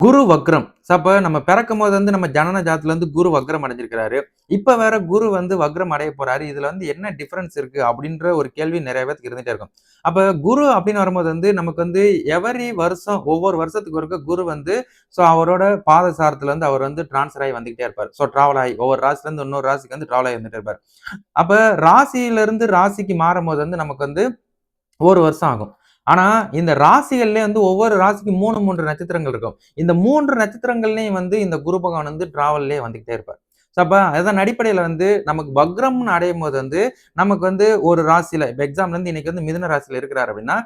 குரு வக்ரம். அப்ப நம்ம பிறக்கும்போது நம்ம ஜனன ஜாதத்துல குரு வக்ரம் அடைஞ்சிருக்கிறாரு. இப்ப வேற குரு வக்ரம் அடைய போறாரு. இதுல என்ன டிஃபரன்ஸ் இருக்கு? அப்படின்ற ஒரு கேள்வி நெறைய பேத்துக்கு இருந்துட்டே இருக்கும். அப்ப குரு அப்படின்னு வரும்போது நமக்கு எவரி வருஷம் ஒவ்வொரு வருஷத்துக்கு ஒருக்க குரு அவரோட பாத சாரத்துல அவர் டிரான்ஸ்ஃபர் ஆகி வந்துகிட்டே இருப்பாரு. டிராவல் ஆகி ஒவ்வொரு ராசில இருந்து இன்னொரு ராசிக்கு டிராவல் ஆகி வந்துட்டே இருப்பாரு. அப்ப ராசியில இருந்து ராசிக்கு மாறும்போது நமக்கு 1 வருஷம் ஆகும். ஆனா, இந்த ராசிகள்லயே ஒவ்வொரு ராசிக்கு 3, 3 நட்சத்திரங்கள் இருக்கும். இந்த 3 நட்சத்திரங்கள்லயும் இந்த குரு பகவான் டிராவல்லயே வந்துகிட்டே இருப்பார். அப்ப அதன் அடிப்படையில நமக்கு வக்ரம்னு அடையும்போது நமக்கு ஒரு ராசியில இப்ப எக்ஸாம்பிள் இன்னைக்கு மிதுன ராசியில இருக்கிறாரு அப்படின்னா,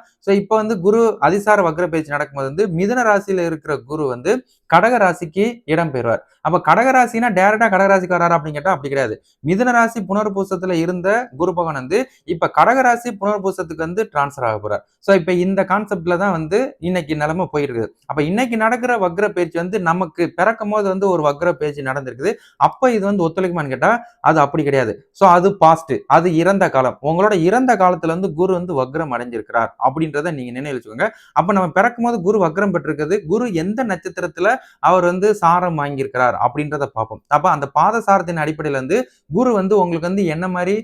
இப்ப குரு அதிசார வக்ர பயிற்சி நடக்கும்போது மிதுன ராசியில இருக்கிற குரு கடக ராசிக்கு இடம் பெறுவார். அப்ப கடக ராசினா டைரக்ட்டா கடக ராசிக்கு வராரா அப்படின்னு கேட்டா அப்படி கிடையாது. மிதுன ராசி புனர்பூசத்துல இருந்த குரு பகவான் இப்ப கடக ராசி புனர்பூசத்துக்கு டிரான்ஸ்ஃபர் ஆக போறார். இப்ப இந்த கான்செப்ட்ல தான் இன்னைக்கு நிலைமை போயிருக்குது. அப்ப இன்னைக்கு நடக்கிற வக்ர பயிற்சி நமக்கு பிறக்கும் போது ஒரு வக்ர பயிற்சி நடந்திருக்குது. அப்ப இது ஒத்துழைக்குமான்னு கேட்டா அது அப்படி கிடையாது. அது பாஸ்ட், அது இறந்த காலம். உங்களோட இறந்த காலத்துல குரு வக்ரம் அடைஞ்சிருக்கிறார் அப்படின்றத நீங்க நினைவு வச்சுக்கோங்க. அப்ப நம்ம பிறக்கும் போது குரு வக்ரம் பெற்றிருக்கிறது. குரு எந்த நட்சத்திரத்துல அவர் சாரம் வாங்கியிருக்கிறார் அப்படின்றத பார்ப்போம். அப்ப அந்த பாத சாரத்தின் அடிப்படையில குரு உங்களுக்கு என்ன மாதிரி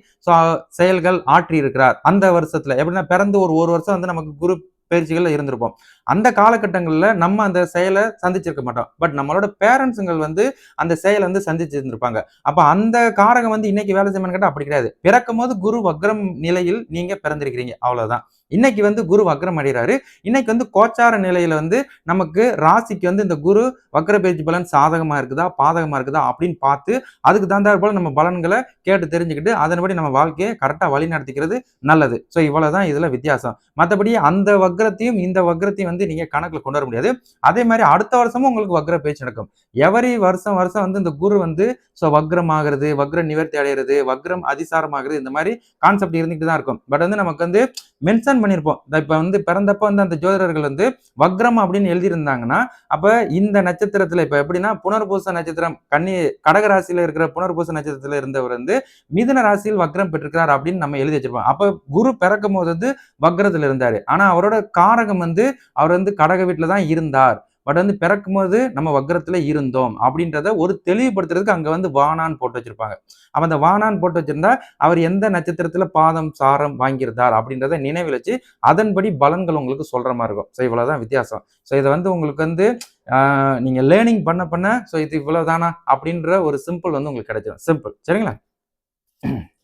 செயல்கள் ஆற்றி இருக்கிறார் அந்த வருஷத்துல எப்படின்னா பிறந்து ஒரு வருஷம் நமக்கு குரு பயிற்சிகள்ல இருந்திருப்போம். அந்த காலகட்டங்கள்ல நம்ம அந்த செயலை சந்திச்சிருக்க மாட்டோம். பட் நம்மளோட பேரண்ட்ஸுங்கள் அந்த செயலை சந்திச்சு இருந்திருப்பாங்க. அப்ப அந்த காரகம் இன்னைக்கு வேலை செய்யணும்னு கேட்டா அப்படி கிடையாது. பிறக்கும் போது குரு வக்ரம் நிலையில் நீங்க பிறந்திருக்கிறீங்க அவ்வளவுதான். இன்னைக்கு குரு வக்ரம் அடைகிறாரு. இன்னைக்கு கோச்சார நிலையில நமக்கு ராசிக்கு இந்த குரு வக்ர பயிற்சி பலன் சாதகமா இருக்குதா பாதகமா இருக்குதா அப்படின்னு பார்த்து அதுக்கு தகுந்தாற் போல நம்ம பலன்களை கேட்டு தெரிஞ்சுக்கிட்டு அதன்படி நம்ம வாழ்க்கையை கரெக்டா வழி நடத்திக்கிறது நல்லது. இவ்வளவுதான் இதுல வித்தியாசம். மற்றபடி அந்த வக்ரத்தையும் இந்த வக்ரத்தையும் நீங்க கணக்குல கொண்டு வர முடியாது. அதே மாதிரி அடுத்த வருஷமும் உங்களுக்கு வக்ர பயிற்சி நடக்கும். எவரி வருஷம் வருஷம் இந்த குரு வக்ரம் ஆகிறது, வக்ர நிவர்த்தி அடைகிறது, வக்ரம் அதிசாரம் இந்த மாதிரி கான்செப்ட் இருந்துட்டு தான் இருக்கும். பட் நமக்கு மென்ஷன் பண்ணியிருப்போம். இப்ப பிறந்தப்ப அந்த ஜோதிடர்கள் வக்ரம் அப்படின்னு எழுதியிருந்தாங்கன்னா அப்ப இந்த நட்சத்திரத்துல இப்ப எப்படின்னா புனர்பூச நட்சத்திரம் கடக ராசியில இருக்கிற புனர்பூச நட்சத்திரத்துல இருந்தவர் மிதுன ராசியில் வக்ரம் பெற்றிருக்கிறார் அப்படின்னு நம்ம எழுதி வச்சிருப்போம். அப்ப குரு பிறக்கும் போது வக்ரத்துல இருந்தாரு. ஆனா அவரோட காரகம் அவர் கடக வீட்டுல தான் இருந்தார். பட் பிறக்கும் போது நம்ம வக்ரத்துல இருந்தோம் அப்படின்றத ஒரு தெளிவுபடுத்துறதுக்கு அங்க வானான்னு போட்டு வச்சிருப்பாங்க. அப்ப அந்த வானான்னு போட்டு வச்சிருந்தா அவர் எந்த நட்சத்திரத்துல பாதம் சாரம் வாங்கியிருந்தார் அப்படின்றத நினைவில் வச்சு அதன்படி பலன்கள் உங்களுக்கு சொல்ற மாதிரி இருக்கும். இவ்வளவுதான் வித்தியாசம். இதை உங்களுக்கு நீங்க லேர்னிங் பண்ண பண்ண இது இவ்வளவுதானா அப்படின்ற ஒரு சிம்பிள் உங்களுக்கு கிடைச்சிடும். சிம்பிள். சரிங்களா?